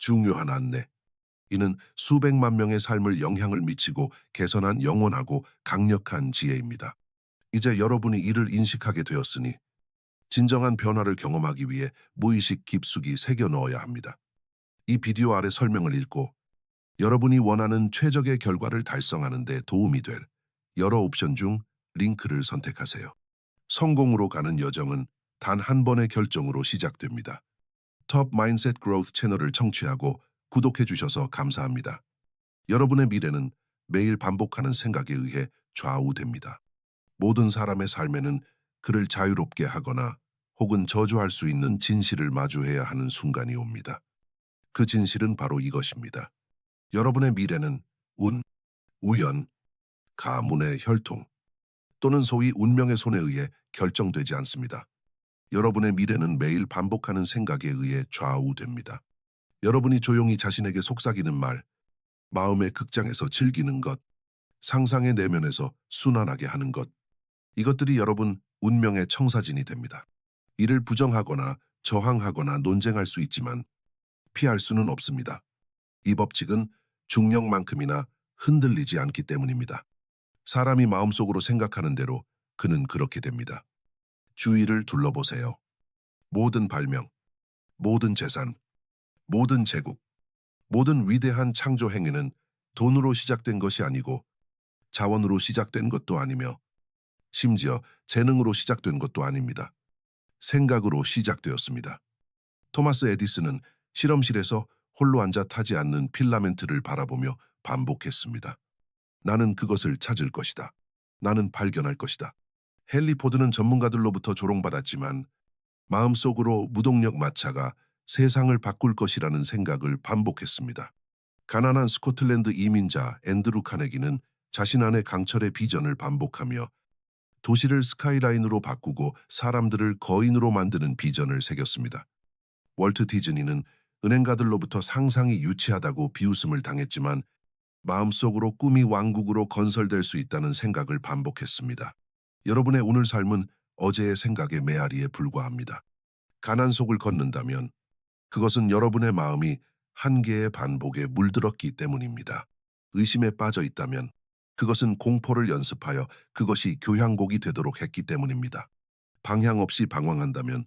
중요한 안내. 이는 수백만 명의 삶을 영향을 미치고 개선한 영원하고 강력한 지혜입니다. 이제 여러분이 이를 인식하게 되었으니 진정한 변화를 경험하기 위해 무의식 깊숙이 새겨 넣어야 합니다. 이 비디오 아래 설명을 읽고 여러분이 원하는 최적의 결과를 달성하는 데 도움이 될 여러 옵션 중 링크를 선택하세요. 성공으로 가는 여정은 단 한 번의 결정으로 시작됩니다. 톱 마인셋 그로우스 채널을 청취하고 구독해 주셔서 감사합니다. 여러분의 미래는 매일 반복하는 생각에 의해 좌우됩니다. 모든 사람의 삶에는 그를 자유롭게 하거나 혹은 저주할 수 있는 진실을 마주해야 하는 순간이 옵니다. 그 진실은 바로 이것입니다. 여러분의 미래는 운, 우연, 가문의 혈통 또는 소위 운명의 손에 의해 결정되지 않습니다. 여러분의 미래는 매일 반복하는 생각에 의해 좌우됩니다. 여러분이 조용히 자신에게 속삭이는 말, 마음의 극장에서 즐기는 것, 상상의 내면에서 순환하게 하는 것, 이것들이 여러분 운명의 청사진이 됩니다. 이를 부정하거나 저항하거나 논쟁할 수 있지만 피할 수는 없습니다. 이 법칙은 중력만큼이나 흔들리지 않기 때문입니다. 사람이 마음속으로 생각하는 대로 그는 그렇게 됩니다. 주위를 둘러보세요. 모든 발명, 모든 재산, 모든 제국, 모든 위대한 창조 행위는 돈으로 시작된 것이 아니고 자원으로 시작된 것도 아니며 심지어 재능으로 시작된 것도 아닙니다. 생각으로 시작되었습니다. 토마스 에디슨은 실험실에서 홀로 앉아 타지 않는 필라멘트를 바라보며 반복했습니다. 나는 그것을 찾을 것이다. 나는 발견할 것이다. 헨리 포드는 전문가들로부터 조롱받았지만 마음속으로 무동력 마차가 세상을 바꿀 것이라는 생각을 반복했습니다. 가난한 스코틀랜드 이민자 앤드루 카네기는 자신 안의 강철의 비전을 반복하며 도시를 스카이라인으로 바꾸고 사람들을 거인으로 만드는 비전을 새겼습니다. 월트 디즈니는 은행가들로부터 상상이 유치하다고 비웃음을 당했지만 마음속으로 꿈이 왕국으로 건설될 수 있다는 생각을 반복했습니다. 여러분의 오늘 삶은 어제의 생각의 메아리에 불과합니다. 가난 속을 걷는다면 그것은 여러분의 마음이 한계의 반복에 물들었기 때문입니다. 의심에 빠져 있다면 그것은 공포를 연습하여 그것이 교향곡이 되도록 했기 때문입니다. 방향 없이 방황한다면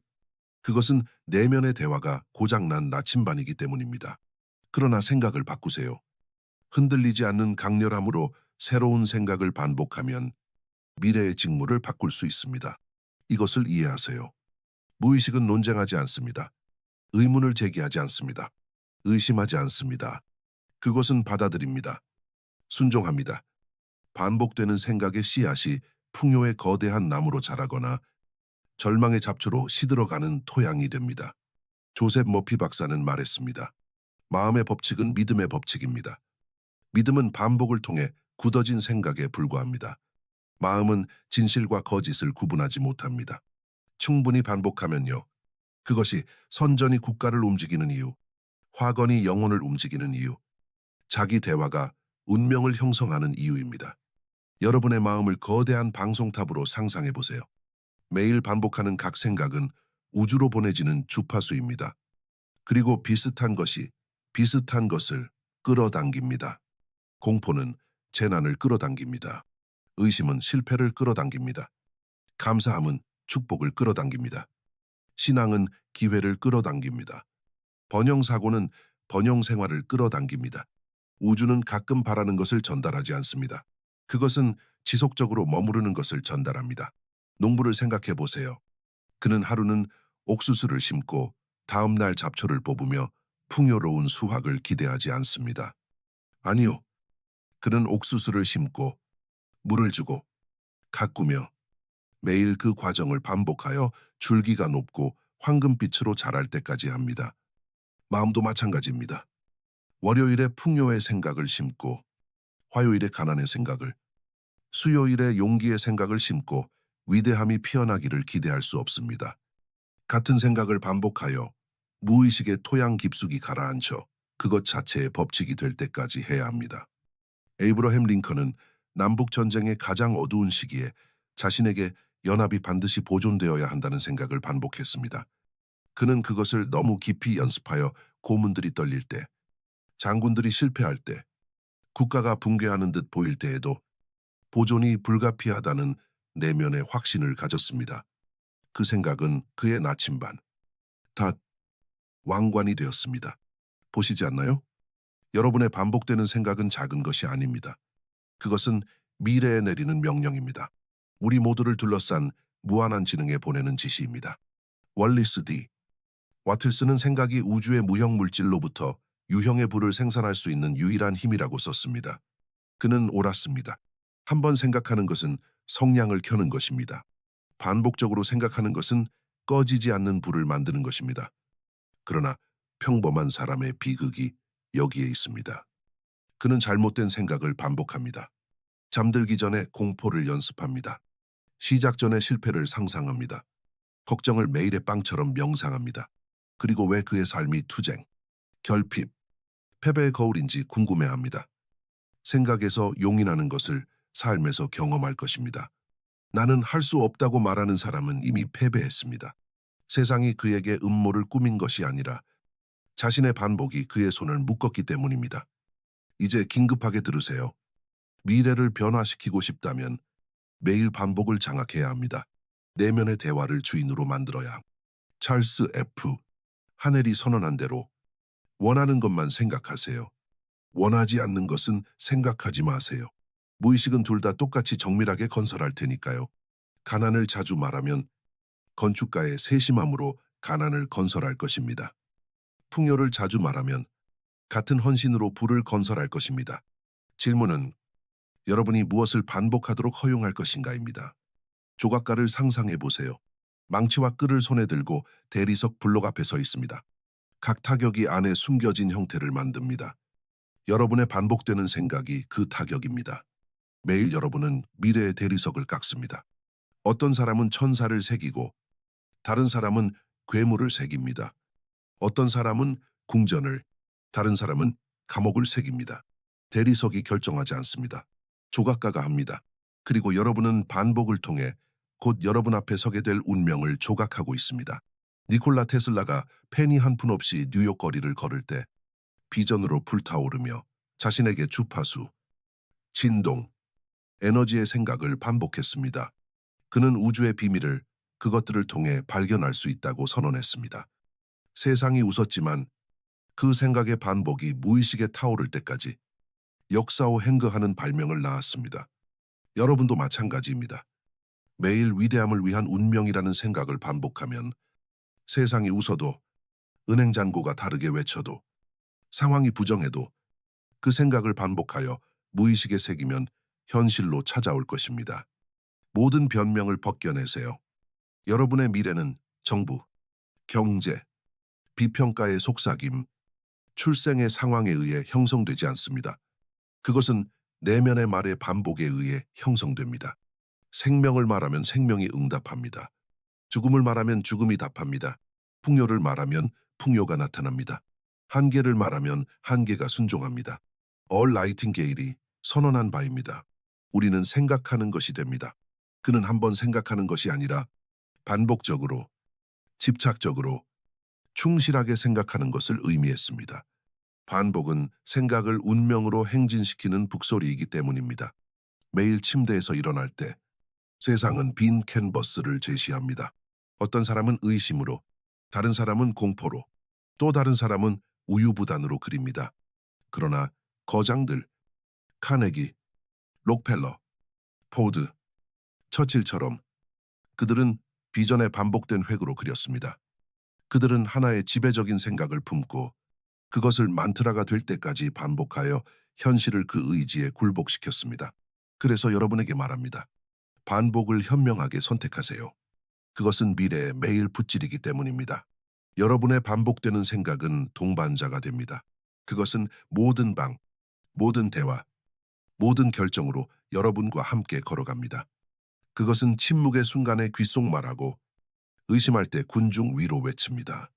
그것은 내면의 대화가 고장난 나침반이기 때문입니다. 그러나 생각을 바꾸세요. 흔들리지 않는 강렬함으로 새로운 생각을 반복하면 미래의 직무를 바꿀 수 있습니다. 이것을 이해하세요. 무의식은 논쟁하지 않습니다. 의문을 제기하지 않습니다. 의심하지 않습니다. 그것은 받아들입니다. 순종합니다. 반복되는 생각의 씨앗이 풍요의 거대한 나무로 자라거나 절망의 잡초로 시들어가는 토양이 됩니다. 조셉 머피 박사는 말했습니다. 마음의 법칙은 믿음의 법칙입니다. 믿음은 반복을 통해 굳어진 생각에 불과합니다. 마음은 진실과 거짓을 구분하지 못합니다. 충분히 반복하면요. 그것이 선전이 국가를 움직이는 이유, 화건이 영혼을 움직이는 이유, 자기 대화가 운명을 형성하는 이유입니다. 여러분의 마음을 거대한 방송탑으로 상상해 보세요. 매일 반복하는 각 생각은 우주로 보내지는 주파수입니다. 그리고 비슷한 것이 비슷한 것을 끌어당깁니다. 공포는 재난을 끌어당깁니다. 의심은 실패를 끌어당깁니다. 감사함은 축복을 끌어당깁니다. 신앙은 기회를 끌어당깁니다. 번영사고는 번영생활을 끌어당깁니다. 우주는 가끔 바라는 것을 전달하지 않습니다. 그것은 지속적으로 머무르는 것을 전달합니다. 농부를 생각해 보세요. 그는 하루는 옥수수를 심고 다음 날 잡초를 뽑으며 풍요로운 수확을 기대하지 않습니다. 아니요. 그는 옥수수를 심고 물을 주고 가꾸며 매일 그 과정을 반복하여 줄기가 높고 황금빛으로 자랄 때까지 합니다. 마음도 마찬가지입니다. 월요일에 풍요의 생각을 심고 화요일에 가난의 생각을, 수요일에 용기의 생각을 심고 위대함이 피어나기를 기대할 수 없습니다. 같은 생각을 반복하여 무의식의 토양 깊숙이 가라앉혀 그것 자체의 법칙이 될 때까지 해야 합니다. 에이브러햄 링컨은 남북전쟁의 가장 어두운 시기에 자신에게 연합이 반드시 보존되어야 한다는 생각을 반복했습니다. 그는 그것을 너무 깊이 연습하여 고문들이 떨릴 때, 장군들이 실패할 때, 국가가 붕괴하는 듯 보일 때에도 보존이 불가피하다는 내면의 확신을 가졌습니다. 그 생각은 그의 나침반, 닷, 왕관이 되었습니다. 보시지 않나요? 여러분의 반복되는 생각은 작은 것이 아닙니다. 그것은 미래에 내리는 명령입니다. 우리 모두를 둘러싼 무한한 지능에 보내는 지시입니다. 월리스 D. 와틀스는 생각이 우주의 무형 물질로부터 유형의 불을 생산할 수 있는 유일한 힘이라고 썼습니다. 그는 옳았습니다. 한 번 생각하는 것은 성냥을 켜는 것입니다. 반복적으로 생각하는 것은 꺼지지 않는 불을 만드는 것입니다. 그러나 평범한 사람의 비극이 여기에 있습니다. 그는 잘못된 생각을 반복합니다. 잠들기 전에 공포를 연습합니다. 시작 전에 실패를 상상합니다. 걱정을 매일의 빵처럼 명상합니다. 그리고 왜 그의 삶이 투쟁, 결핍, 패배의 거울인지 궁금해합니다. 생각에서 용인하는 것을 삶에서 경험할 것입니다. 나는 할 수 없다고 말하는 사람은 이미 패배했습니다. 세상이 그에게 음모를 꾸민 것이 아니라 자신의 반복이 그의 손을 묶었기 때문입니다. 이제 긴급하게 들으세요. 미래를 변화시키고 싶다면 매일 반복을 장악해야 합니다. 내면의 대화를 주인으로 만들어야 함. 찰스 F. 하넬이 선언한 대로 원하는 것만 생각하세요. 원하지 않는 것은 생각하지 마세요. 무의식은 둘 다 똑같이 정밀하게 건설할 테니까요. 가난을 자주 말하면 건축가의 세심함으로 가난을 건설할 것입니다. 풍요를 자주 말하면 같은 헌신으로 부를 건설할 것입니다. 질문은 여러분이 무엇을 반복하도록 허용할 것인가입니다. 조각가를 상상해 보세요. 망치와 끌을 손에 들고 대리석 블록 앞에 서 있습니다. 각 타격이 안에 숨겨진 형태를 만듭니다. 여러분의 반복되는 생각이 그 타격입니다. 매일 여러분은 미래의 대리석을 깎습니다. 어떤 사람은 천사를 새기고 다른 사람은 괴물을 새깁니다. 어떤 사람은 궁전을, 다른 사람은 감옥을 새깁니다. 대리석이 결정하지 않습니다. 조각가가 합니다. 그리고 여러분은 반복을 통해 곧 여러분 앞에 서게 될 운명을 조각하고 있습니다. 니콜라 테슬라가 페니 한 푼 없이 뉴욕 거리를 걸을 때 비전으로 불타오르며 자신에게 주파수, 진동, 에너지의 생각을 반복했습니다. 그는 우주의 비밀을 그것들을 통해 발견할 수 있다고 선언했습니다. 세상이 웃었지만 그 생각의 반복이 무의식에 타오를 때까지 역사を행거하는 발명을 낳았습니다. 여러분도 마찬가지입니다. 매일 위대함을 위한 운명이라는 생각을 반복하면 세상이 웃어도 은행 잔고가 다르게 외쳐도 상황이 부정해도 그 생각을 반복하여 무의식에 새기면 현실로 찾아올 것입니다. 모든 변명을 벗겨내세요. 여러분의 미래는 정부, 경제, 비평가의 속삭임, 출생의 상황에 의해 형성되지 않습니다. 그것은 내면의 말의 반복에 의해 형성됩니다. 생명을 말하면 생명이 응답합니다. 죽음을 말하면 죽음이 답합니다. 풍요를 말하면 풍요가 나타납니다. 한계를 말하면 한계가 순종합니다. 얼 나이팅게일이 선언한 바입니다. 우리는 생각하는 것이 됩니다. 그는 한번 생각하는 것이 아니라 반복적으로, 집착적으로, 충실하게 생각하는 것을 의미했습니다. 반복은 생각을 운명으로 행진시키는 북소리이기 때문입니다. 매일 침대에서 일어날 때 세상은 빈 캔버스를 제시합니다. 어떤 사람은 의심으로, 다른 사람은 공포로, 또 다른 사람은 우유부단으로 그립니다. 그러나 거장들, 카네기, 록펠러, 포드, 처칠처럼 그들은 비전의 반복된 획으로 그렸습니다. 그들은 하나의 지배적인 생각을 품고 그것을 만트라가 될 때까지 반복하여 현실을 그 의지에 굴복시켰습니다. 그래서 여러분에게 말합니다. 반복을 현명하게 선택하세요. 그것은 미래에 매일 붓질이기 때문입니다. 여러분의 반복되는 생각은 동반자가 됩니다. 그것은 모든 방, 모든 대화, 모든 결정으로 여러분과 함께 걸어갑니다. 그것은 침묵의 순간에 귓속말하고 의심할 때 군중 위로 외칩니다.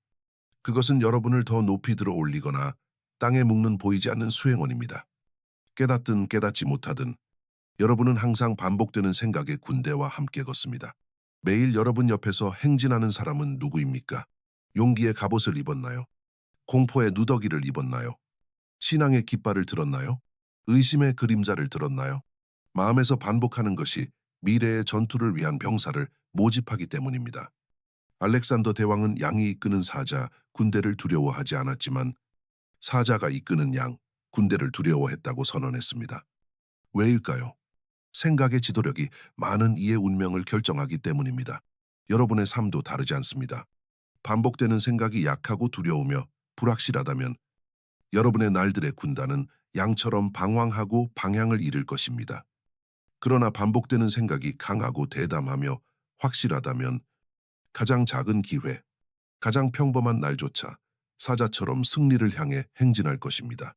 그것은 여러분을 더 높이 들어 올리거나 땅에 묵는 보이지 않는 수행원입니다. 깨닫든 깨닫지 못하든 여러분은 항상 반복되는 생각의 군대와 함께 걷습니다. 매일 여러분 옆에서 행진하는 사람은 누구입니까? 용기의 갑옷을 입었나요? 공포의 누더기를 입었나요? 신앙의 깃발을 들었나요? 의심의 그림자를 들었나요? 마음에서 반복하는 것이 미래의 전투를 위한 병사를 모집하기 때문입니다. 알렉산더 대왕은 양이 이끄는 사자, 군대를 두려워하지 않았지만 사자가 이끄는 양, 군대를 두려워했다고 선언했습니다. 왜일까요? 생각의 지도력이 많은 이의 운명을 결정하기 때문입니다. 여러분의 삶도 다르지 않습니다. 반복되는 생각이 약하고 두려우며 불확실하다면 여러분의 날들의 군단은 양처럼 방황하고 방향을 잃을 것입니다. 그러나 반복되는 생각이 강하고 대담하며 확실하다면 가장 작은 기회, 가장 평범한 날조차 사자처럼 승리를 향해 행진할 것입니다.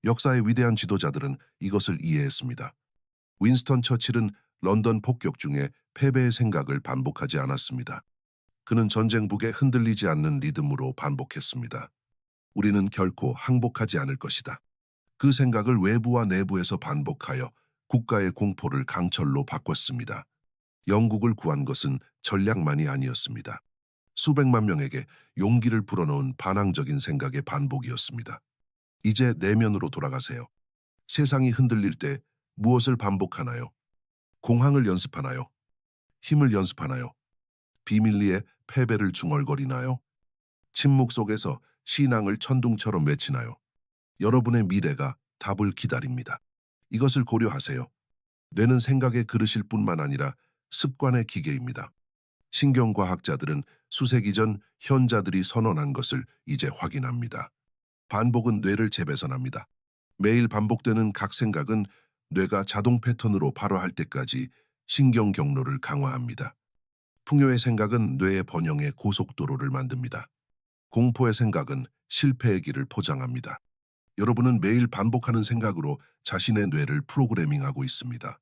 역사의 위대한 지도자들은 이것을 이해했습니다. 윈스턴 처칠은 런던 폭격 중에 패배의 생각을 반복하지 않았습니다. 그는 전쟁북에 흔들리지 않는 리듬으로 반복했습니다. 우리는 결코 항복하지 않을 것이다. 그 생각을 외부와 내부에서 반복하여 국가의 공포를 강철로 바꿨습니다. 영국을 구한 것은 전략만이 아니었습니다. 수백만 명에게 용기를 불어넣은 반항적인 생각의 반복이었습니다. 이제 내면으로 돌아가세요. 세상이 흔들릴 때 무엇을 반복하나요? 공항을 연습하나요? 힘을 연습하나요? 비밀리에 패배를 중얼거리나요? 침묵 속에서 신앙을 천둥처럼 외치나요? 여러분의 미래가 답을 기다립니다. 이것을 고려하세요. 뇌는 생각의 그릇일 뿐만 아니라 습관의 기계입니다. 신경과학자들은 수세기 전 현자들이 선언한 것을 이제 확인합니다. 반복은 뇌를 재배선합니다. 매일 반복되는 각 생각은 뇌가 자동 패턴으로 발화할 때까지 신경 경로를 강화합니다. 풍요의 생각은 뇌의 번영의 고속도로를 만듭니다. 공포의 생각은 실패의 길을 포장합니다. 여러분은 매일 반복하는 생각으로 자신의 뇌를 프로그래밍하고 있습니다.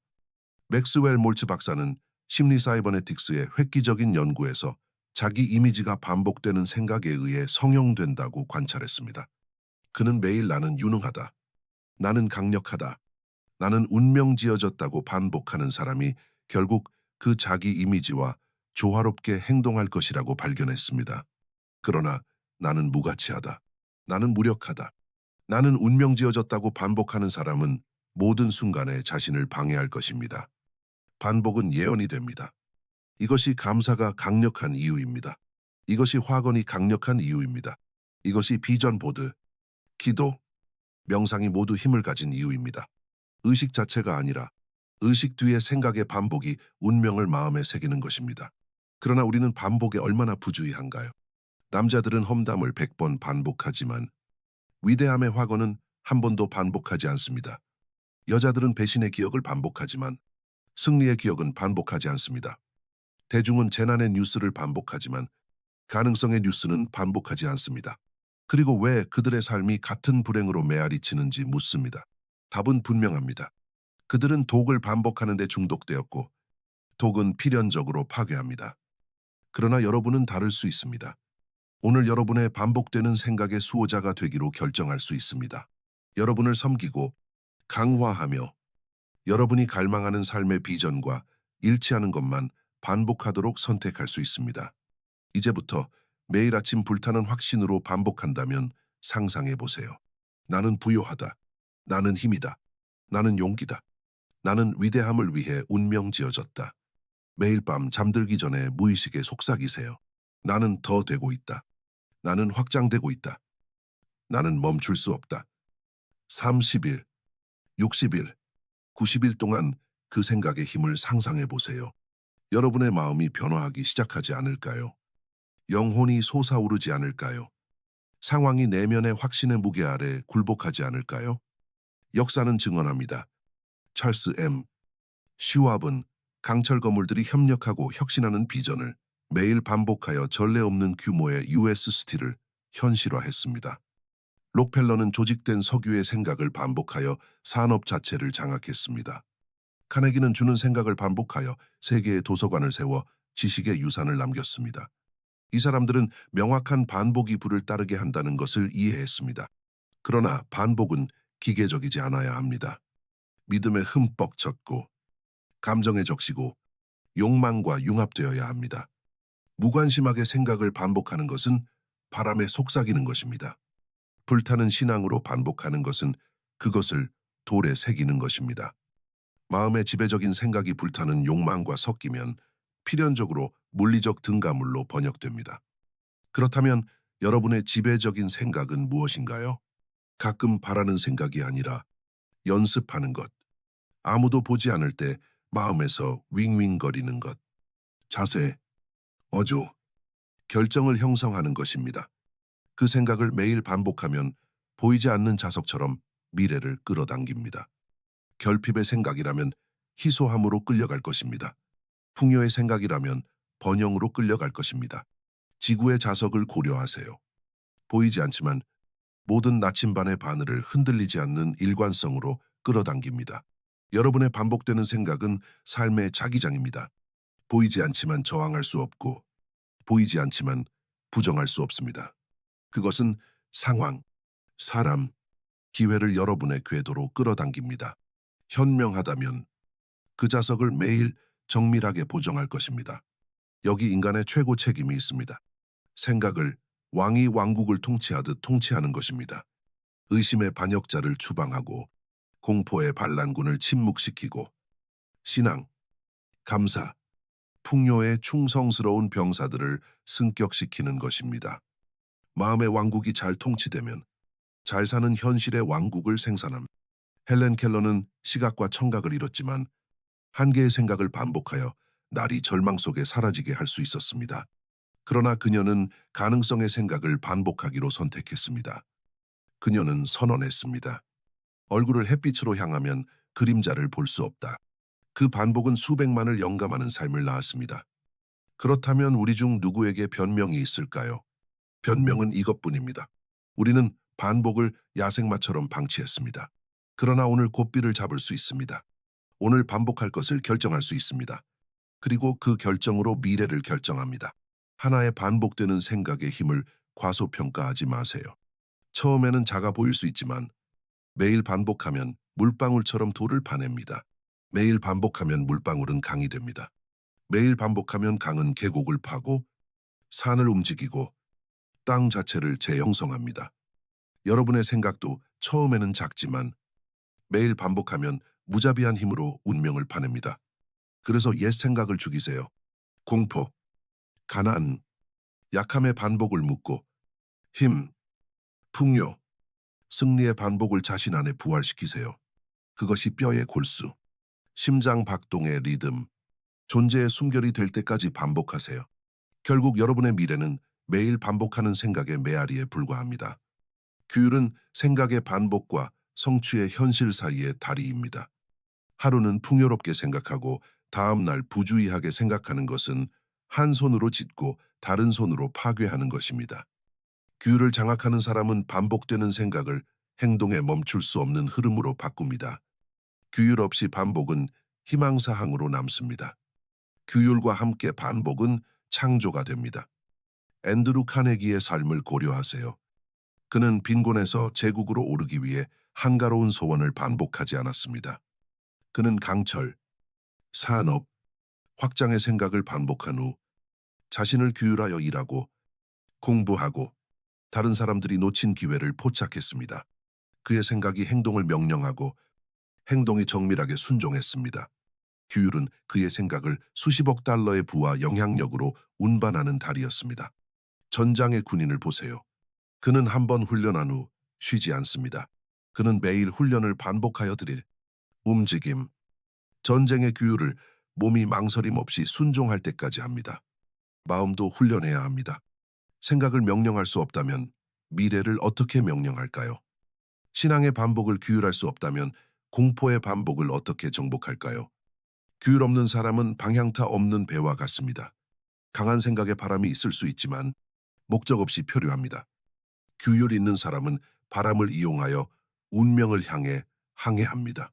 맥스웰 몰츠 박사는 심리 사이버네틱스의 획기적인 연구에서 자기 이미지가 반복되는 생각에 의해 성형된다고 관찰했습니다. 그는 매일 나는 유능하다, 나는 강력하다, 나는 운명지어졌다고 반복하는 사람이 결국 그 자기 이미지와 조화롭게 행동할 것이라고 발견했습니다. 그러나 나는 무가치하다, 나는 무력하다, 나는 운명지어졌다고 반복하는 사람은 모든 순간에 자신을 방해할 것입니다. 반복은 예언이 됩니다. 이것이 감사가 강력한 이유입니다. 이것이 확언이 강력한 이유입니다. 이것이 비전 보드, 기도, 명상이 모두 힘을 가진 이유입니다. 의식 자체가 아니라 의식 뒤의 생각의 반복이 운명을 마음에 새기는 것입니다. 그러나 우리는 반복에 얼마나 부주의한가요? 남자들은 험담을 100번 반복하지만 위대함의 확언은 한 번도 반복하지 않습니다. 여자들은 배신의 기억을 반복하지만 승리의 기억은 반복하지 않습니다. 대중은 재난의 뉴스를 반복하지만 가능성의 뉴스는 반복하지 않습니다. 그리고 왜 그들의 삶이 같은 불행으로 메아리치는지 묻습니다. 답은 분명합니다. 그들은 독을 반복하는 데 중독되었고 독은 필연적으로 파괴합니다. 그러나 여러분은 다를 수 있습니다. 오늘 여러분의 반복되는 생각의 수호자가 되기로 결정할 수 있습니다. 여러분을 섬기고 강화하며 여러분이 갈망하는 삶의 비전과 일치하는 것만 반복하도록 선택할 수 있습니다. 이제부터 매일 아침 불타는 확신으로 반복한다면 상상해 보세요. 나는 부요하다. 나는 힘이다. 나는 용기다. 나는 위대함을 위해 운명 지어졌다. 매일 밤 잠들기 전에 무의식에 속삭이세요. 나는 더 되고 있다. 나는 확장되고 있다. 나는 멈출 수 없다. 30일, 60일, 90일 동안 그 생각의 힘을 상상해 보세요. 여러분의 마음이 변화하기 시작하지 않을까요? 영혼이 솟아오르지 않을까요? 상황이 내면의 확신의 무게 아래 굴복하지 않을까요? 역사는 증언합니다. 찰스 M. 슈왑은 강철 거물들이 협력하고 혁신하는 비전을 매일 반복하여 전례 없는 규모의 US 스틸을 현실화했습니다. 록펠러는 조직된 석유의 생각을 반복하여 산업 자체를 장악했습니다. 카네기는 주는 생각을 반복하여 세계의 도서관을 세워 지식의 유산을 남겼습니다. 이 사람들은 명확한 반복이 불을 따르게 한다는 것을 이해했습니다. 그러나 반복은 기계적이지 않아야 합니다. 믿음에 흠뻑 젖고 감정에 적시고 욕망과 융합되어야 합니다. 무관심하게 생각을 반복하는 것은 바람에 속삭이는 것입니다. 불타는 신앙으로 반복하는 것은 그것을 돌에 새기는 것입니다. 마음의 지배적인 생각이 불타는 욕망과 섞이면 필연적으로 물리적 등가물로 번역됩니다. 그렇다면 여러분의 지배적인 생각은 무엇인가요? 가끔 바라는 생각이 아니라 연습하는 것, 아무도 보지 않을 때 마음에서 윙윙거리는 것, 자세, 어조, 결정을 형성하는 것입니다. 그 생각을 매일 반복하면 보이지 않는 자석처럼 미래를 끌어당깁니다. 결핍의 생각이라면 희소함으로 끌려갈 것입니다. 풍요의 생각이라면 번영으로 끌려갈 것입니다. 지구의 자석을 고려하세요. 보이지 않지만 모든 나침반의 바늘을 흔들리지 않는 일관성으로 끌어당깁니다. 여러분의 반복되는 생각은 삶의 자기장입니다. 보이지 않지만 저항할 수 없고 보이지 않지만 부정할 수 없습니다. 그것은 상황, 사람, 기회를 여러분의 궤도로 끌어당깁니다. 현명하다면 그 자석을 매일 정밀하게 보정할 것입니다. 여기 인간의 최고 책임이 있습니다. 생각을 왕이 왕국을 통치하듯 통치하는 것입니다. 의심의 반역자를 추방하고 공포의 반란군을 침묵시키고 신앙, 감사, 풍요의 충성스러운 병사들을 승격시키는 것입니다. 마음의 왕국이 잘 통치되면 잘 사는 현실의 왕국을 생산합니다. 헬렌 켈러는 시각과 청각을 잃었지만 한 개의 생각을 반복하여 날이 절망 속에 사라지게 할 수 있었습니다. 그러나 그녀는 가능성의 생각을 반복하기로 선택했습니다. 그녀는 선언했습니다. 얼굴을 햇빛으로 향하면 그림자를 볼 수 없다. 그 반복은 수백만을 영감하는 삶을 낳았습니다. 그렇다면 우리 중 누구에게 변명이 있을까요? 변명은 이것뿐입니다. 우리는 반복을 야생마처럼 방치했습니다. 그러나 오늘 고삐를 잡을 수 있습니다. 오늘 반복할 것을 결정할 수 있습니다. 그리고 그 결정으로 미래를 결정합니다. 하나의 반복되는 생각의 힘을 과소평가하지 마세요. 처음에는 작아 보일 수 있지만 매일 반복하면 물방울처럼 돌을 파냅니다. 매일 반복하면 물방울은 강이 됩니다. 매일 반복하면 강은 계곡을 파고 산을 움직이고 땅 자체를 재형성합니다. 여러분의 생각도 처음에는 작지만 매일 반복하면 무자비한 힘으로 운명을 파냅니다. 그래서 옛 생각을 죽이세요. 공포, 가난, 약함의 반복을 묻고 힘, 풍요, 승리의 반복을 자신 안에 부활시키세요. 그것이 뼈의 골수, 심장 박동의 리듬, 존재의 숨결이 될 때까지 반복하세요. 결국 여러분의 미래는 매일 반복하는 생각의 메아리에 불과합니다. 규율은 생각의 반복과 성취의 현실 사이의 다리입니다. 하루는 풍요롭게 생각하고 다음 날 부주의하게 생각하는 것은 한 손으로 짓고 다른 손으로 파괴하는 것입니다. 규율을 장악하는 사람은 반복되는 생각을 행동에 멈출 수 없는 흐름으로 바꿉니다. 규율 없이 반복은 희망사항으로 남습니다. 규율과 함께 반복은 창조가 됩니다. 앤드루 카네기의 삶을 고려하세요. 그는 빈곤에서 제국으로 오르기 위해 한가로운 소원을 반복하지 않았습니다. 그는 강철, 산업, 확장의 생각을 반복한 후 자신을 규율하여 일하고 공부하고 다른 사람들이 놓친 기회를 포착했습니다. 그의 생각이 행동을 명령하고 행동이 정밀하게 순종했습니다. 규율은 그의 생각을 수십억 달러의 부와 영향력으로 운반하는 달이었습니다. 전장의 군인을 보세요. 그는 한 번 훈련한 후 쉬지 않습니다. 그는 매일 훈련을 반복하여 드릴 움직임, 전쟁의 규율을 몸이 망설임 없이 순종할 때까지 합니다. 마음도 훈련해야 합니다. 생각을 명령할 수 없다면 미래를 어떻게 명령할까요? 신앙의 반복을 규율할 수 없다면 공포의 반복을 어떻게 정복할까요? 규율 없는 사람은 방향타 없는 배와 같습니다. 강한 생각의 바람이 있을 수 있지만 목적 없이 표류합니다. 규율 있는 사람은 바람을 이용하여 운명을 향해 항해합니다.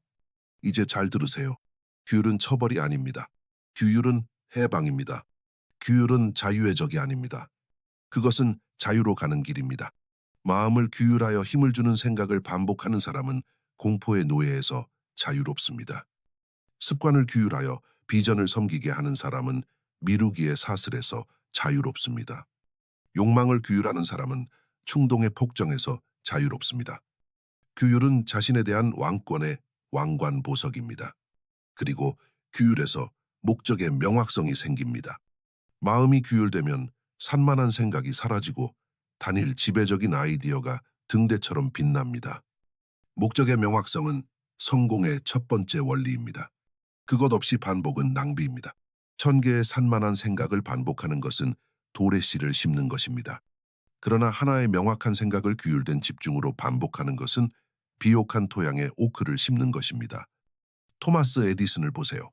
이제 잘 들으세요. 규율은 처벌이 아닙니다. 규율은 해방입니다. 규율은 자유의 적이 아닙니다. 그것은 자유로 가는 길입니다. 마음을 규율하여 힘을 주는 생각을 반복하는 사람은 공포의 노예에서 자유롭습니다. 습관을 규율하여 비전을 섬기게 하는 사람은 미루기의 사슬에서 자유롭습니다. 욕망을 규율하는 사람은 충동의 폭정에서 자유롭습니다. 규율은 자신에 대한 왕권의 왕관 보석입니다. 그리고 규율에서 목적의 명확성이 생깁니다. 마음이 규율되면 산만한 생각이 사라지고 단일 지배적인 아이디어가 등대처럼 빛납니다. 목적의 명확성은 성공의 첫 번째 원리입니다. 그것 없이 반복은 낭비입니다. 1000개의 산만한 생각을 반복하는 것은 돌의 씨를 심는 것입니다. 그러나 하나의 명확한 생각을 규율된 집중으로 반복하는 것은 비옥한 토양에 오크를 심는 것입니다. 토마스 에디슨을 보세요.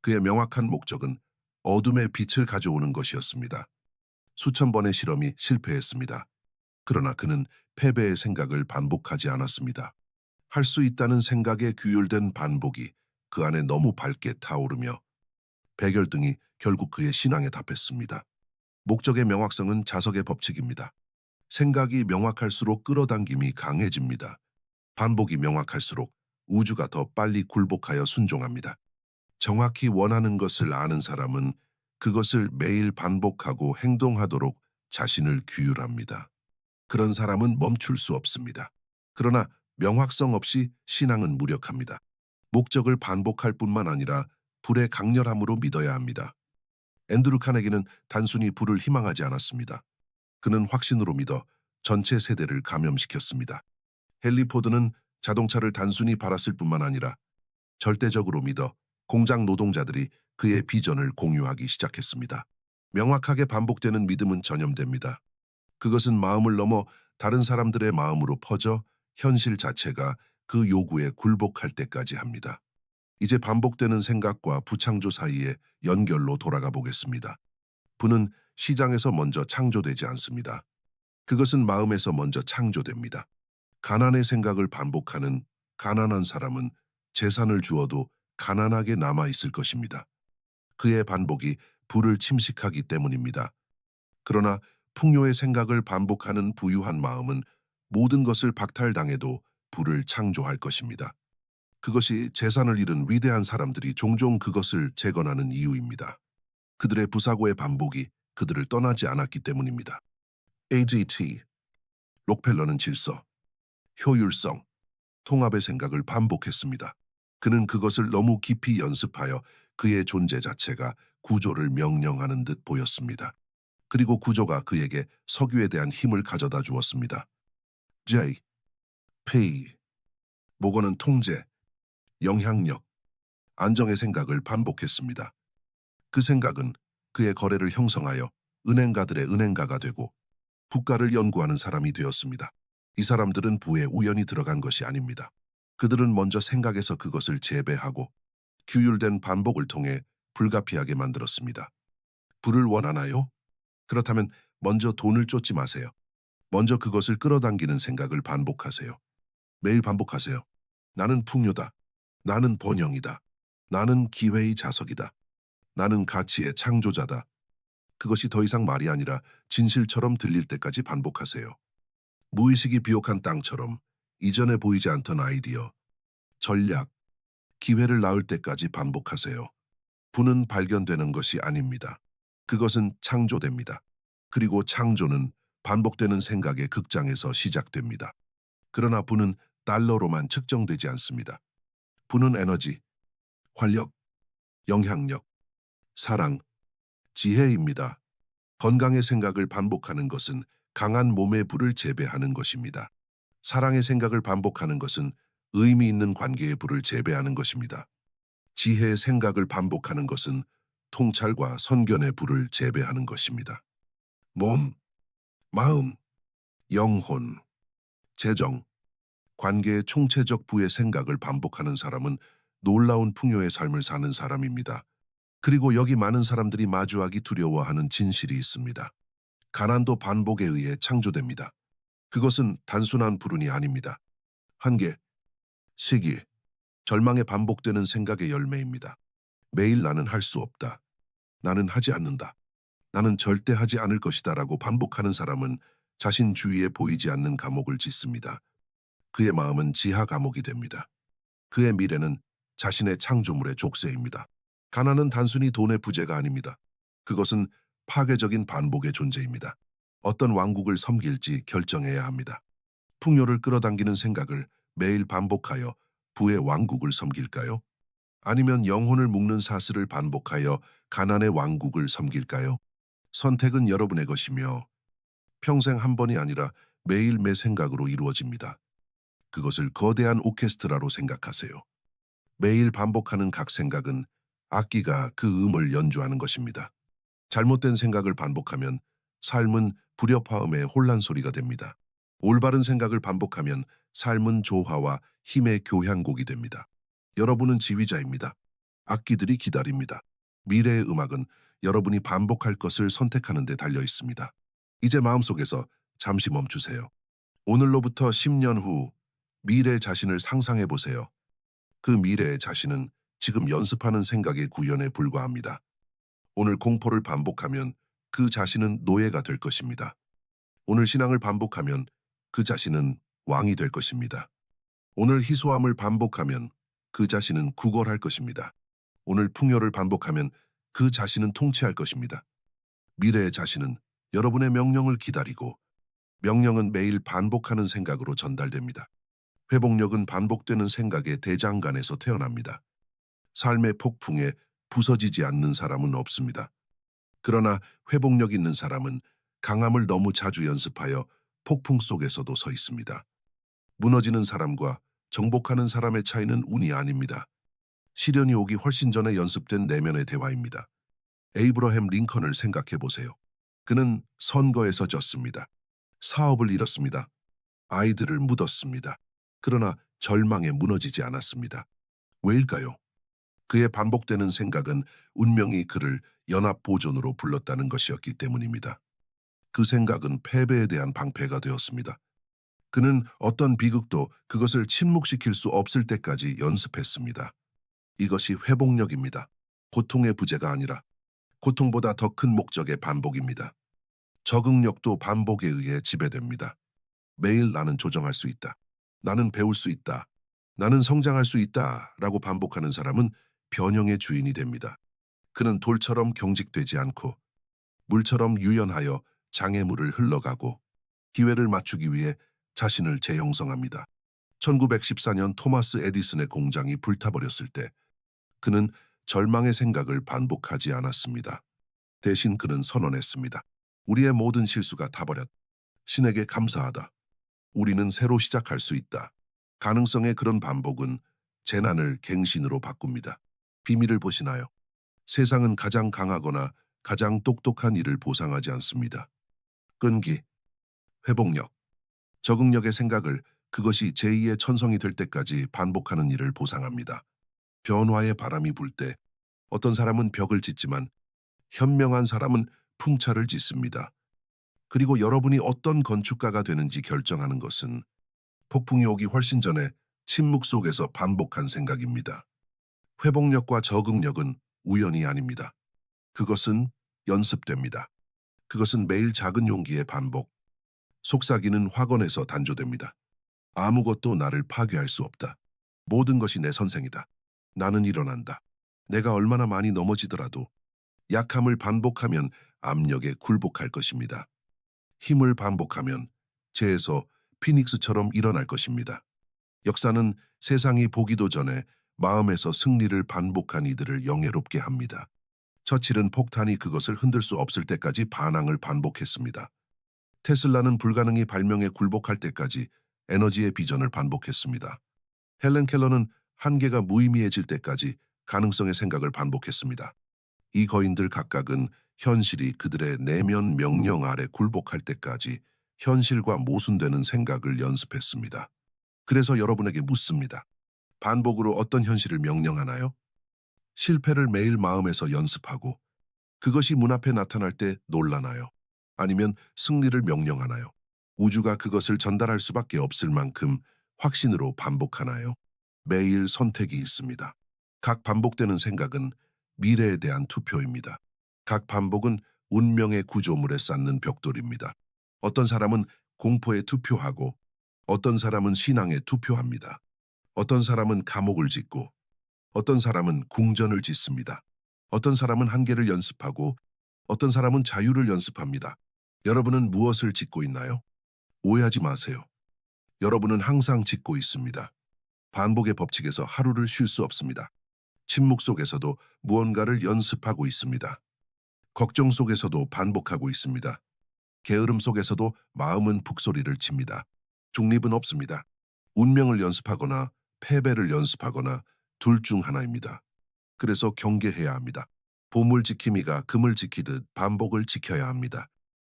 그의 명확한 목적은 어둠의 빛을 가져오는 것이었습니다. 수천 번의 실험이 실패했습니다. 그러나 그는 패배의 생각을 반복하지 않았습니다. 할 수 있다는 생각에 규율된 반복이 그 안에 너무 밝게 타오르며 백열등이 결국 그의 신앙에 답했습니다. 목적의 명확성은 자석의 법칙입니다. 생각이 명확할수록 끌어당김이 강해집니다. 반복이 명확할수록 우주가 더 빨리 굴복하여 순종합니다. 정확히 원하는 것을 아는 사람은 그것을 매일 반복하고 행동하도록 자신을 규율합니다. 그런 사람은 멈출 수 없습니다. 그러나 명확성 없이 신앙은 무력합니다. 목적을 반복할 뿐만 아니라 불의 강렬함으로 믿어야 합니다. 앤드루 카네기는 단순히 불을 희망하지 않았습니다. 그는 확신으로 믿어 전체 세대를 감염시켰습니다. 헨리 포드는 자동차를 단순히 바랐을 뿐만 아니라 절대적으로 믿어 공장 노동자들이 그의 비전을 공유하기 시작했습니다. 명확하게 반복되는 믿음은 전염됩니다. 그것은 마음을 넘어 다른 사람들의 마음으로 퍼져 현실 자체가 그 요구에 굴복할 때까지 합니다. 이제 반복되는 생각과 부창조 사이의 연결로 돌아가 보겠습니다. 부는 시장에서 먼저 창조되지 않습니다. 그것은 마음에서 먼저 창조됩니다. 가난의 생각을 반복하는 가난한 사람은 재산을 주어도 가난하게 남아 있을 것입니다. 그의 반복이 부를 침식하기 때문입니다. 그러나 풍요의 생각을 반복하는 부유한 마음은 모든 것을 박탈당해도 부를 창조할 것입니다. 그것이 재산을 잃은 위대한 사람들이 종종 그것을 재건하는 이유입니다. 그들의 부사고의 반복이 그들을 떠나지 않았기 때문입니다. AGT, 록펠러는 질서, 효율성, 통합의 생각을 반복했습니다. 그는 그것을 너무 깊이 연습하여 그의 존재 자체가 구조를 명령하는 듯 보였습니다. 그리고 구조가 그에게 석유에 대한 힘을 가져다 주었습니다. J, P, 목어는 통제, 영향력, 안정의 생각을 반복했습니다. 그 생각은 그의 거래를 형성하여 은행가들의 은행가가 되고 부가를 연구하는 사람이 되었습니다. 이 사람들은 부에 우연히 들어간 것이 아닙니다. 그들은 먼저 생각에서 그것을 재배하고 규율된 반복을 통해 불가피하게 만들었습니다. 부를 원하나요? 그렇다면 먼저 돈을 쫓지 마세요. 먼저 그것을 끌어당기는 생각을 반복하세요. 매일 반복하세요. 나는 풍요다. 나는 번영이다. 나는 기회의 자석이다. 나는 가치의 창조자다. 그것이 더 이상 말이 아니라 진실처럼 들릴 때까지 반복하세요. 무의식이 비옥한 땅처럼 이전에 보이지 않던 아이디어, 전략, 기회를 낳을 때까지 반복하세요. 부는 발견되는 것이 아닙니다. 그것은 창조됩니다. 그리고 창조는 반복되는 생각의 극장에서 시작됩니다. 그러나 부는 달러로만 측정되지 않습니다. 부는 에너지, 활력, 영향력, 사랑, 지혜입니다. 건강의 생각을 반복하는 것은 강한 몸의 부를 재배하는 것입니다. 사랑의 생각을 반복하는 것은 의미 있는 관계의 부를 재배하는 것입니다. 지혜의 생각을 반복하는 것은 통찰과 선견의 부를 재배하는 것입니다. 몸, 마음, 영혼, 재정, 관계의 총체적 부의 생각을 반복하는 사람은 놀라운 풍요의 삶을 사는 사람입니다. 그리고 여기 많은 사람들이 마주하기 두려워하는 진실이 있습니다. 가난도 반복에 의해 창조됩니다. 그것은 단순한 불운이 아닙니다. 한계, 시기, 절망에 반복되는 생각의 열매입니다. 매일 나는 할 수 없다. 나는 하지 않는다. 나는 절대 하지 않을 것이다 라고 반복하는 사람은 자신 주위에 보이지 않는 감옥을 짓습니다. 그의 마음은 지하 감옥이 됩니다. 그의 미래는 자신의 창조물의 족쇄입니다. 가난은 단순히 돈의 부재가 아닙니다. 그것은 파괴적인 반복의 존재입니다. 어떤 왕국을 섬길지 결정해야 합니다. 풍요를 끌어당기는 생각을 매일 반복하여 부의 왕국을 섬길까요? 아니면 영혼을 묶는 사슬을 반복하여 가난의 왕국을 섬길까요? 선택은 여러분의 것이며 평생 한 번이 아니라 매일 매 생각으로 이루어집니다. 그것을 거대한 오케스트라로 생각하세요. 매일 반복하는 각 생각은 악기가 그 음을 연주하는 것입니다. 잘못된 생각을 반복하면 삶은 불협화음의 혼란 소리가 됩니다. 올바른 생각을 반복하면 삶은 조화와 힘의 교향곡이 됩니다. 여러분은 지휘자입니다. 악기들이 기다립니다. 미래의 음악은 여러분이 반복할 것을 선택하는 데 달려 있습니다. 이제 마음속에서 잠시 멈추세요. 오늘로부터 10년 후 미래 자신을 상상해 보세요. 그 미래의 자신은 지금 연습하는 생각의 구현에 불과합니다. 오늘 공포를 반복하면 그 자신은 노예가 될 것입니다. 오늘 신앙을 반복하면 그 자신은 왕이 될 것입니다. 오늘 희소함을 반복하면 그 자신은 구걸할 것입니다. 오늘 풍요를 반복하면 그 자신은 통치할 것입니다. 미래의 자신은 여러분의 명령을 기다리고 명령은 매일 반복하는 생각으로 전달됩니다. 회복력은 반복되는 생각의 대장간에서 태어납니다. 삶의 폭풍에 부서지지 않는 사람은 없습니다. 그러나 회복력 있는 사람은 강함을 너무 자주 연습하여 폭풍 속에서도 서 있습니다. 무너지는 사람과 정복하는 사람의 차이는 운이 아닙니다. 시련이 오기 훨씬 전에 연습된 내면의 대화입니다. 에이브러햄 링컨을 생각해 보세요. 그는 선거에서 졌습니다. 사업을 잃었습니다. 아이들을 묻었습니다. 그러나 절망에 무너지지 않았습니다. 왜일까요? 그의 반복되는 생각은 운명이 그를 연합보존으로 불렀다는 것이었기 때문입니다. 그 생각은 패배에 대한 방패가 되었습니다. 그는 어떤 비극도 그것을 침묵시킬 수 없을 때까지 연습했습니다. 이것이 회복력입니다. 고통의 부재가 아니라 고통보다 더 큰 목적의 반복입니다. 적응력도 반복에 의해 지배됩니다. 매일 나는 조정할 수 있다. 나는 배울 수 있다. 나는 성장할 수 있다. 라고 반복하는 사람은 변형의 주인이 됩니다. 그는 돌처럼 경직되지 않고 물처럼 유연하여 장애물을 흘러가고 기회를 맞추기 위해 자신을 재형성합니다. 1914년 토마스 에디슨의 공장이 불타버렸을 때 그는 절망의 생각을 반복하지 않았습니다. 대신 그는 선언했습니다. 우리의 모든 실수가 다 버렸다. 신에게 감사하다. 우리는 새로 시작할 수 있다. 가능성의 그런 반복은 재난을 갱신으로 바꿉니다. 비밀을 보시나요? 세상은 가장 강하거나 가장 똑똑한 일을 보상하지 않습니다. 끈기, 회복력, 적응력의 생각을 그것이 제2의 천성이 될 때까지 반복하는 일을 보상합니다. 변화의 바람이 불 때 어떤 사람은 벽을 짓지만 현명한 사람은 풍차를 짓습니다. 그리고 여러분이 어떤 건축가가 되는지 결정하는 것은 폭풍이 오기 훨씬 전에 침묵 속에서 반복한 생각입니다. 회복력과 적응력은 우연이 아닙니다. 그것은 연습됩니다. 그것은 매일 작은 용기의 반복. 속삭이는 확언에서 단조됩니다. 아무것도 나를 파괴할 수 없다. 모든 것이 내 선생이다. 나는 일어난다. 내가 얼마나 많이 넘어지더라도 약함을 반복하면 압력에 굴복할 것입니다. 힘을 반복하면 재에서 피닉스처럼 일어날 것입니다. 역사는 세상이 보기도 전에 마음에서 승리를 반복한 이들을 영예롭게 합니다. 처칠은 폭탄이 그것을 흔들 수 없을 때까지 반항을 반복했습니다. 테슬라는 불가능이 발명에 굴복할 때까지 에너지의 비전을 반복했습니다. 헬렌 켈러는 한계가 무의미해질 때까지 가능성의 생각을 반복했습니다. 이 거인들 각각은 현실이 그들의 내면 명령 아래 굴복할 때까지 현실과 모순되는 생각을 연습했습니다. 그래서 여러분에게 묻습니다. 반복으로 어떤 현실을 명령하나요? 실패를 매일 마음에서 연습하고 그것이 문 앞에 나타날 때 놀라나요? 아니면 승리를 명령하나요? 우주가 그것을 전달할 수밖에 없을 만큼 확신으로 반복하나요? 매일 선택이 있습니다. 각 반복되는 생각은 미래에 대한 투표입니다. 각 반복은 운명의 구조물에 쌓는 벽돌입니다. 어떤 사람은 공포에 투표하고 어떤 사람은 신앙에 투표합니다. 어떤 사람은 감옥을 짓고 어떤 사람은 궁전을 짓습니다. 어떤 사람은 한계를 연습하고 어떤 사람은 자유를 연습합니다. 여러분은 무엇을 짓고 있나요? 오해하지 마세요. 여러분은 항상 짓고 있습니다. 반복의 법칙에서 하루를 쉴 수 없습니다. 침묵 속에서도 무언가를 연습하고 있습니다. 걱정 속에서도 반복하고 있습니다. 게으름 속에서도 마음은 북소리를 칩니다. 중립은 없습니다. 운명을 연습하거나 패배를 연습하거나 둘 중 하나입니다. 그래서 경계해야 합니다. 보물 지킴이가 금을 지키듯 반복을 지켜야 합니다.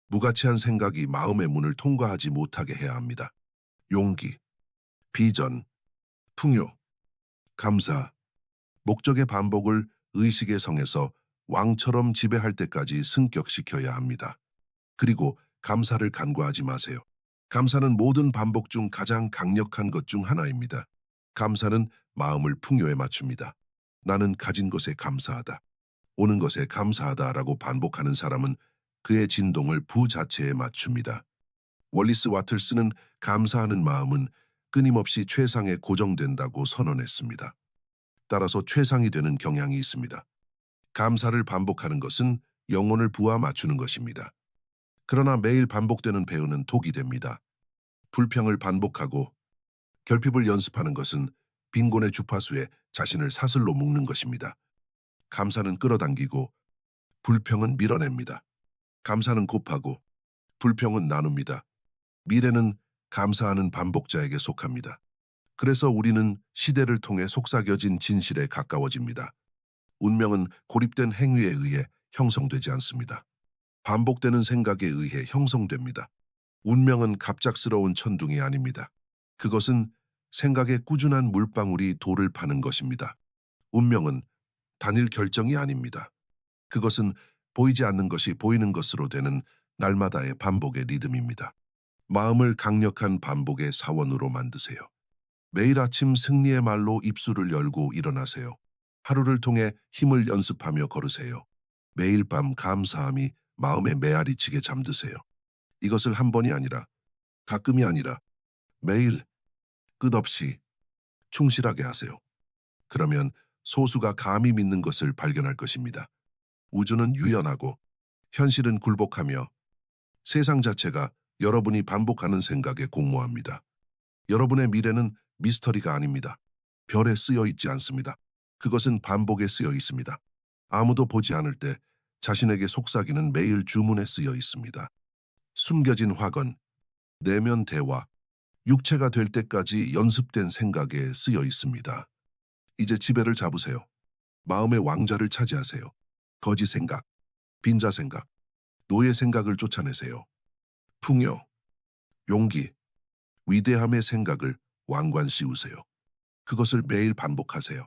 무가치한 생각이 마음의 문을 통과하지 못하게 해야 합니다. 용기, 비전, 풍요, 감사, 목적의 반복을 의식의 성에서 왕처럼 지배할 때까지 승격시켜야 합니다. 그리고 감사를 간과하지 마세요. 감사는 모든 반복 중 가장 강력한 것 중 하나입니다. 감사는 마음을 풍요에 맞춥니다. 나는 가진 것에 감사하다. 오는 것에 감사하다라고 반복하는 사람은 그의 진동을 부 자체에 맞춥니다. 월리스 와틀스는 감사하는 마음은 끊임없이 최상에 고정된다고 선언했습니다. 따라서 최상이 되는 경향이 있습니다. 감사를 반복하는 것은 영혼을 부하 맞추는 것입니다. 그러나 매일 반복되는 배우는 독이 됩니다. 불평을 반복하고 결핍을 연습하는 것은 빈곤의 주파수에 자신을 사슬로 묶는 것입니다. 감사는 끌어당기고 불평은 밀어냅니다. 감사는 곱하고 불평은 나눕니다. 미래는 감사하는 반복자에게 속합니다. 그래서 우리는 시대를 통해 속삭여진 진실에 가까워집니다. 운명은 고립된 행위에 의해 형성되지 않습니다. 반복되는 생각에 의해 형성됩니다. 운명은 갑작스러운 천둥이 아닙니다. 그것은 생각의 꾸준한 물방울이 돌을 파는 것입니다. 운명은 단일 결정이 아닙니다. 그것은 보이지 않는 것이 보이는 것으로 되는 날마다의 반복의 리듬입니다. 마음을 강력한 반복의 사원으로 만드세요. 매일 아침 승리의 말로 입술을 열고 일어나세요. 하루를 통해 힘을 연습하며 걸으세요. 매일 밤 감사함이 마음에 메아리 치게 잠드세요. 이것을 한 번이 아니라, 가끔이 아니라 매일 끝없이 충실하게 하세요. 그러면 소수가 감히 믿는 것을 발견할 것입니다. 우주는 유연하고 현실은 굴복하며 세상 자체가 여러분이 반복하는 생각에 공모합니다. 여러분의 미래는 미스터리가 아닙니다. 별에 쓰여 있지 않습니다. 그것은 반복에 쓰여 있습니다. 아무도 보지 않을 때 자신에게 속삭이는 매일 주문에 쓰여 있습니다. 숨겨진 확언, 내면 대화, 육체가 될 때까지 연습된 생각에 쓰여 있습니다. 이제 지배를 잡으세요. 마음의 왕자를 차지하세요. 거짓 생각, 빈자 생각, 노예 생각을 쫓아내세요. 풍요, 용기, 위대함의 생각을 왕관 씌우세요. 그것을 매일 반복하세요.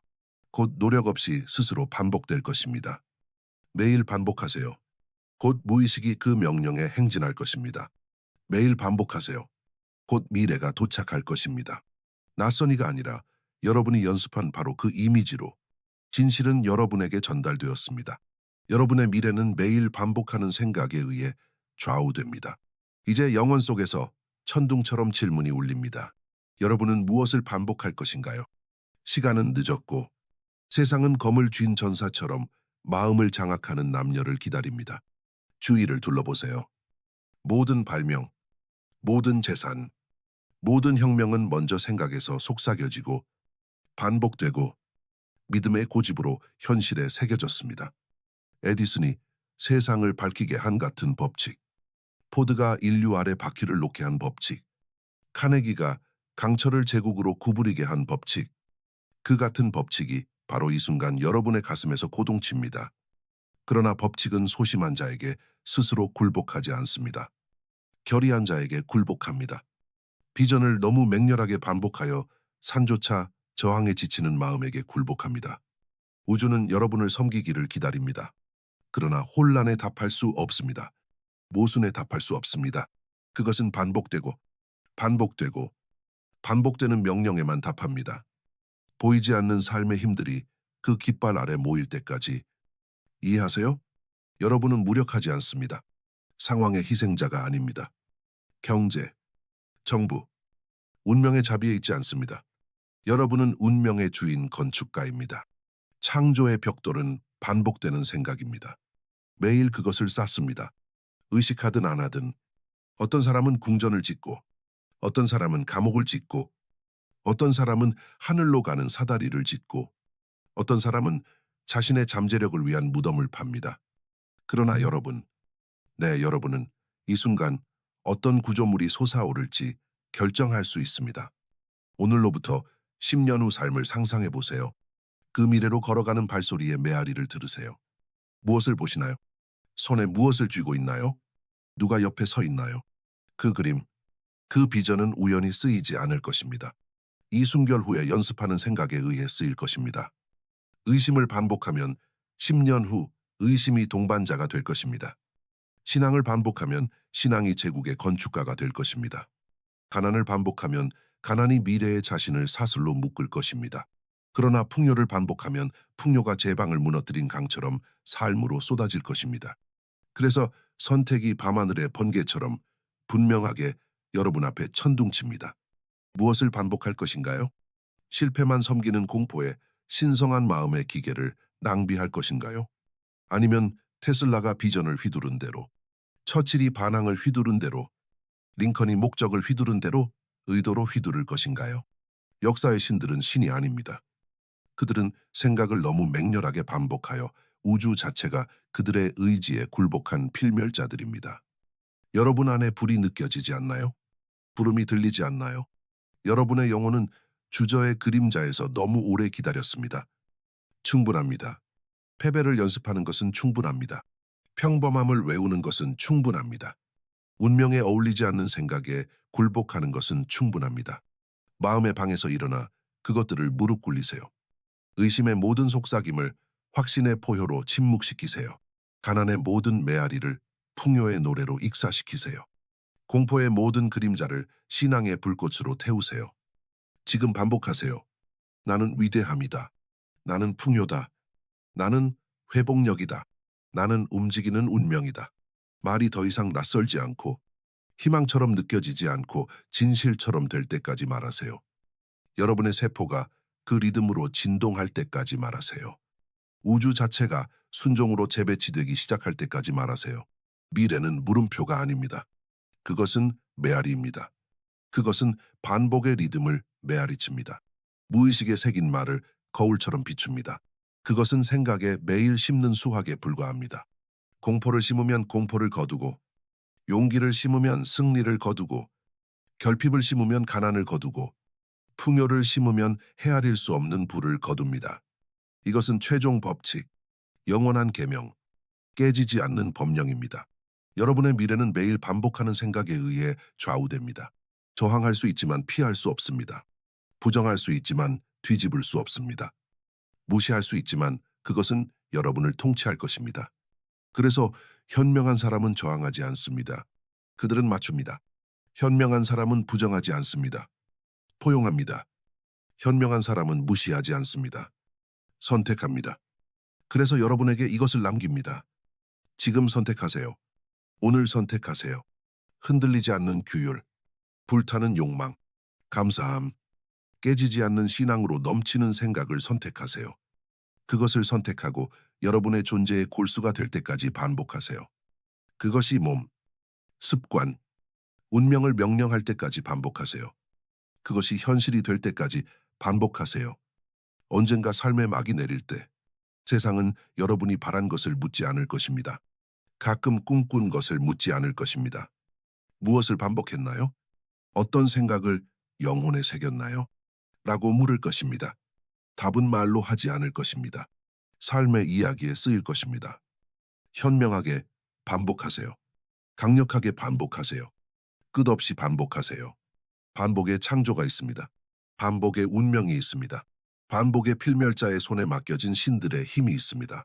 곧 노력 없이 스스로 반복될 것입니다. 매일 반복하세요. 곧 무의식이 그 명령에 행진할 것입니다. 매일 반복하세요. 곧 미래가 도착할 것입니다. 낯선이가 아니라 여러분이 연습한 바로 그 이미지로 진실은 여러분에게 전달되었습니다. 여러분의 미래는 매일 반복하는 생각에 의해 좌우됩니다. 이제 영혼 속에서 천둥처럼 질문이 울립니다. 여러분은 무엇을 반복할 것인가요? 시간은 늦었고 세상은 검을 쥔 전사처럼 마음을 장악하는 남녀를 기다립니다. 주위를 둘러보세요. 모든 발명, 모든 재산, 모든 혁명은 먼저 생각에서 속삭여지고 반복되고 믿음의 고집으로 현실에 새겨졌습니다. 에디슨이 세상을 밝히게 한 같은 법칙, 포드가 인류 아래 바퀴를 놓게 한 법칙, 카네기가 강철을 제국으로 구부리게 한 법칙, 그 같은 법칙이 바로 이 순간 여러분의 가슴에서 고동칩니다. 그러나 법칙은 소심한 자에게 스스로 굴복하지 않습니다. 결의한 자에게 굴복합니다. 비전을 너무 맹렬하게 반복하여 산조차 저항에 지치는 마음에게 굴복합니다. 우주는 여러분을 섬기기를 기다립니다. 그러나 혼란에 답할 수 없습니다. 모순에 답할 수 없습니다. 그것은 반복되고 반복되고 반복되는 명령에만 답합니다. 보이지 않는 삶의 힘들이 그 깃발 아래 모일 때까지. 이해하세요? 여러분은 무력하지 않습니다. 상황의 희생자가 아닙니다. 경제, 정부, 운명의 자비에 있지 않습니다. 여러분은 운명의 주인 건축가입니다. 창조의 벽돌은 반복되는 생각입니다. 매일 그것을 쌓습니다. 의식하든 안 하든 어떤 사람은 궁전을 짓고 어떤 사람은 감옥을 짓고 어떤 사람은 하늘로 가는 사다리를 짓고 어떤 사람은 자신의 잠재력을 위한 무덤을 팝니다. 그러나 여러분, 네, 여러분은 이 순간 어떤 구조물이 솟아오를지 결정할 수 있습니다. 오늘로부터 10년 후 삶을 상상해 보세요. 그 미래로 걸어가는 발소리의 메아리를 들으세요. 무엇을 보시나요? 손에 무엇을 쥐고 있나요? 누가 옆에 서 있나요? 그 그림, 그 비전은 우연히 쓰이지 않을 것입니다. 이순결 후에 연습하는 생각에 의해 쓰일 것입니다. 의심을 반복하면 10년 후 의심이 동반자가 될 것입니다. 신앙을 반복하면 신앙이 제국의 건축가가 될 것입니다. 가난을 반복하면 가난이 미래의 자신을 사슬로 묶을 것입니다. 그러나 풍요를 반복하면 풍요가 제방을 무너뜨린 강처럼 삶으로 쏟아질 것입니다. 그래서 선택이 밤하늘의 번개처럼 분명하게 여러분 앞에 천둥칩니다. 무엇을 반복할 것인가요? 실패만 섬기는 공포에 신성한 마음의 기계를 낭비할 것인가요? 아니면 테슬라가 비전을 휘두른 대로, 처칠이 반항을 휘두른 대로, 링컨이 목적을 휘두른 대로 의도로 휘두를 것인가요? 역사의 신들은 신이 아닙니다. 그들은 생각을 너무 맹렬하게 반복하여 우주 자체가 그들의 의지에 굴복한 필멸자들입니다. 여러분 안에 불이 느껴지지 않나요? 부름이 들리지 않나요? 여러분의 영혼은 주저의 그림자에서 너무 오래 기다렸습니다. 충분합니다. 패배를 연습하는 것은 충분합니다. 평범함을 외우는 것은 충분합니다. 운명에 어울리지 않는 생각에 굴복하는 것은 충분합니다. 마음의 방에서 일어나 그것들을 무릎 꿇리세요. 의심의 모든 속삭임을 확신의 포효로 침묵시키세요. 가난의 모든 메아리를 풍요의 노래로 익사시키세요. 공포의 모든 그림자를 신앙의 불꽃으로 태우세요. 지금 반복하세요. 나는 위대함이다. 나는 풍요다. 나는 회복력이다. 나는 움직이는 운명이다. 말이 더 이상 낯설지 않고 희망처럼 느껴지지 않고 진실처럼 될 때까지 말하세요. 여러분의 세포가 그 리듬으로 진동할 때까지 말하세요. 우주 자체가 순종으로 재배치되기 시작할 때까지 말하세요. 미래는 물음표가 아닙니다. 그것은 메아리입니다. 그것은 반복의 리듬을 메아리칩니다. 무의식에 새긴 말을 거울처럼 비춥니다. 그것은 생각에 매일 심는 수확에 불과합니다. 공포를 심으면 공포를 거두고, 용기를 심으면 승리를 거두고, 결핍을 심으면 가난을 거두고, 풍요를 심으면 헤아릴 수 없는 불을 거둡니다. 이것은 최종 법칙, 영원한 계명, 깨지지 않는 법령입니다. 여러분의 미래는 매일 반복하는 생각에 의해 좌우됩니다. 저항할 수 있지만 피할 수 없습니다. 부정할 수 있지만 뒤집을 수 없습니다. 무시할 수 있지만 그것은 여러분을 통치할 것입니다. 그래서 현명한 사람은 저항하지 않습니다. 그들은 맞춥니다. 현명한 사람은 부정하지 않습니다. 포용합니다. 현명한 사람은 무시하지 않습니다. 선택합니다. 그래서 여러분에게 이것을 남깁니다. 지금 선택하세요. 오늘 선택하세요. 흔들리지 않는 규율, 불타는 욕망, 감사함, 깨지지 않는 신앙으로 넘치는 생각을 선택하세요. 그것을 선택하고 여러분의 존재의 골수가 될 때까지 반복하세요. 그것이 몸, 습관, 운명을 명령할 때까지 반복하세요. 그것이 현실이 될 때까지 반복하세요. 언젠가 삶의 막이 내릴 때 세상은 여러분이 바란 것을 묻지 않을 것입니다. 가끔 꿈꾼 것을 묻지 않을 것입니다. 무엇을 반복했나요? 어떤 생각을 영혼에 새겼나요? 라고 물을 것입니다. 답은 말로 하지 않을 것입니다. 삶의 이야기에 쓰일 것입니다. 현명하게 반복하세요. 강력하게 반복하세요. 끝없이 반복하세요. 반복의 창조가 있습니다. 반복의 운명이 있습니다. 반복의 필멸자의 손에 맡겨진 신들의 힘이 있습니다.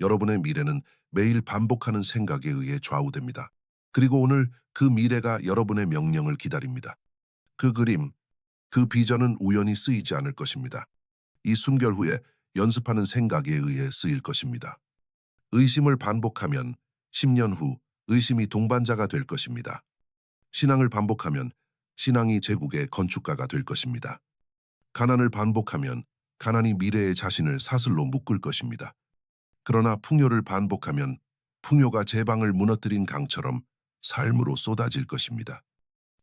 여러분의 미래는 매일 반복하는 생각에 의해 좌우됩니다. 그리고 오늘 그 미래가 여러분의 명령을 기다립니다. 그 그림, 그 비전은 우연히 쓰이지 않을 것입니다. 이 순결 후에 연습하는 생각에 의해 쓰일 것입니다. 의심을 반복하면 10년 후 의심이 동반자가 될 것입니다. 신앙을 반복하면 신앙이 제국의 건축가가 될 것입니다. 가난을 반복하면 가난이 미래의 자신을 사슬로 묶을 것입니다. 그러나 풍요를 반복하면 풍요가 제방을 무너뜨린 강처럼 삶으로 쏟아질 것입니다.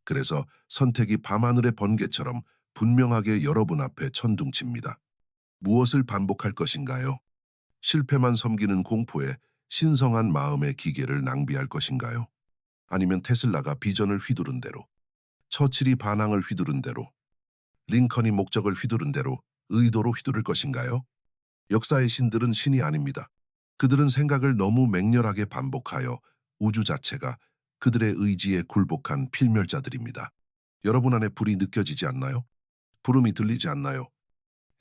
그래서 선택이 밤하늘의 번개처럼 분명하게 여러분 앞에 천둥칩니다. 무엇을 반복할 것인가요? 실패만 섬기는 공포에 신성한 마음의 기계를 낭비할 것인가요? 아니면 테슬라가 비전을 휘두른 대로, 처칠이 반항을 휘두른 대로, 링컨이 목적을 휘두른 대로 의도로 휘두를 것인가요? 역사의 신들은 신이 아닙니다. 그들은 생각을 너무 맹렬하게 반복하여 우주 자체가 그들의 의지에 굴복한 필멸자들입니다. 여러분 안에 불이 느껴지지 않나요? 부름이 들리지 않나요?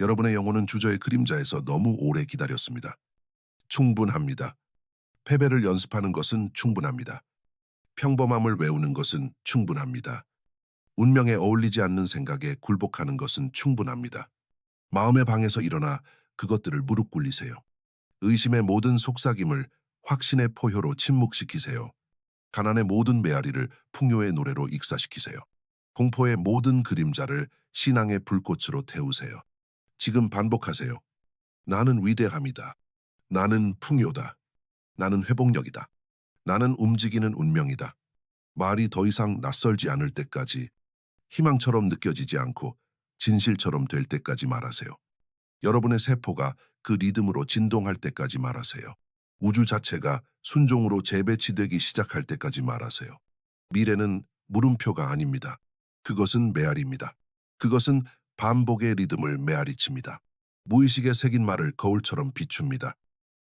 여러분의 영혼은 주저의 그림자에서 너무 오래 기다렸습니다. 충분합니다. 패배를 연습하는 것은 충분합니다. 평범함을 외우는 것은 충분합니다. 운명에 어울리지 않는 생각에 굴복하는 것은 충분합니다. 마음의 방에서 일어나 그것들을 무릎 꿇리세요. 의심의 모든 속삭임을 확신의 포효로 침묵시키세요. 가난의 모든 메아리를 풍요의 노래로 익사시키세요. 공포의 모든 그림자를 신앙의 불꽃으로 태우세요. 지금 반복하세요. 나는 위대함이다. 나는 풍요다. 나는 회복력이다. 나는 움직이는 운명이다. 말이 더 이상 낯설지 않을 때까지, 희망처럼 느껴지지 않고 진실처럼 될 때까지 말하세요. 여러분의 세포가 그 리듬으로 진동할 때까지 말하세요. 우주 자체가 순종으로 재배치되기 시작할 때까지 말하세요. 미래는 물음표가 아닙니다. 그것은 메아리입니다. 그것은 반복의 리듬을 메아리칩니다. 무의식에 새긴 말을 거울처럼 비춥니다.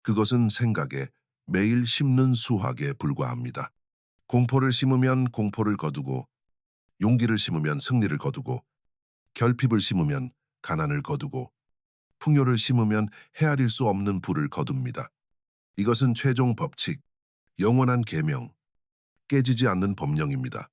그것은 생각에 매일 심는 수확에 불과합니다. 공포를 심으면 공포를 거두고, 용기를 심으면 승리를 거두고, 결핍을 심으면 가난을 거두고, 풍요를 심으면 헤아릴 수 없는 불을 거둡니다. 이것은 최종 법칙, 영원한 계명, 깨지지 않는 법령입니다.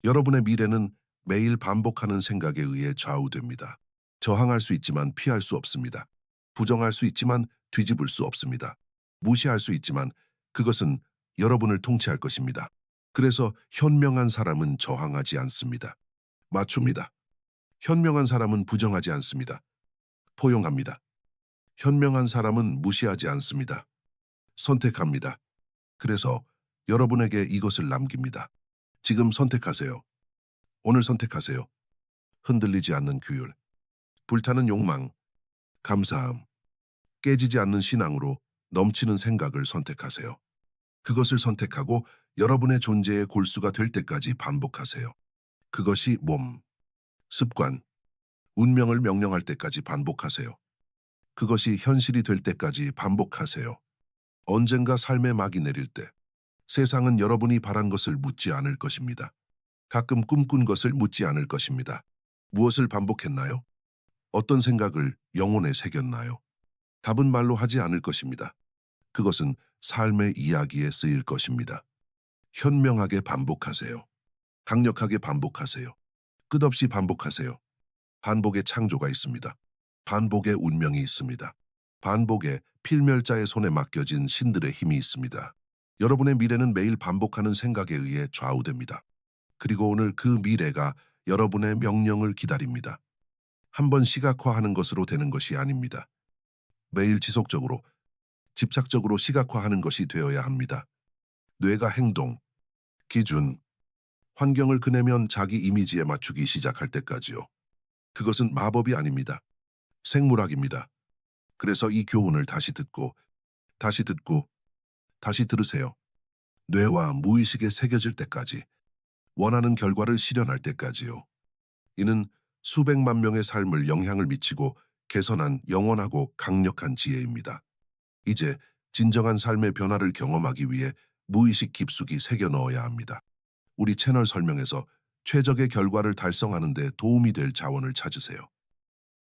여러분의 미래는 매일 반복하는 생각에 의해 좌우됩니다. 저항할 수 있지만 피할 수 없습니다. 부정할 수 있지만 뒤집을 수 없습니다. 무시할 수 있지만 그것은 여러분을 통치할 것입니다. 그래서 현명한 사람은 저항하지 않습니다. 맞춥니다. 현명한 사람은 부정하지 않습니다. 포용합니다. 현명한 사람은 무시하지 않습니다. 선택합니다. 그래서 여러분에게 이것을 남깁니다. 지금 선택하세요. 오늘 선택하세요. 흔들리지 않는 규율, 불타는 욕망, 감사함, 깨지지 않는 신앙으로 넘치는 생각을 선택하세요. 그것을 선택하고 여러분의 존재의 골수가 될 때까지 반복하세요. 그것이 몸, 습관, 운명을 명령할 때까지 반복하세요. 그것이 현실이 될 때까지 반복하세요. 언젠가 삶의 막이 내릴 때 세상은 여러분이 바란 것을 묻지 않을 것입니다. 가끔 꿈꾼 것을 묻지 않을 것입니다. 무엇을 반복했나요? 어떤 생각을 영혼에 새겼나요? 답은 말로 하지 않을 것입니다. 그것은 삶의 이야기에 쓰일 것입니다. 현명하게 반복하세요. 강력하게 반복하세요. 끝없이 반복하세요. 반복의 창조가 있습니다. 반복의 운명이 있습니다. 반복에 필멸자의 손에 맡겨진 신들의 힘이 있습니다. 여러분의 미래는 매일 반복하는 생각에 의해 좌우됩니다. 그리고 오늘 그 미래가 여러분의 명령을 기다립니다. 한번 시각화하는 것으로 되는 것이 아닙니다. 매일 지속적으로, 집착적으로 시각화하는 것이 되어야 합니다. 뇌가 행동, 기준, 환경을 그내면 자기 이미지에 맞추기 시작할 때까지요. 그것은 마법이 아닙니다. 생물학입니다. 그래서 이 교훈을 다시 듣고, 다시 듣고, 다시 들으세요. 뇌와 무의식에 새겨질 때까지, 원하는 결과를 실현할 때까지요. 이는 수백만 명의 삶을 영향을 미치고 개선한 영원하고 강력한 지혜입니다. 이제 진정한 삶의 변화를 경험하기 위해 무의식 깊숙이 새겨 넣어야 합니다. 우리 채널 설명에서 최적의 결과를 달성하는 데 도움이 될 자원을 찾으세요.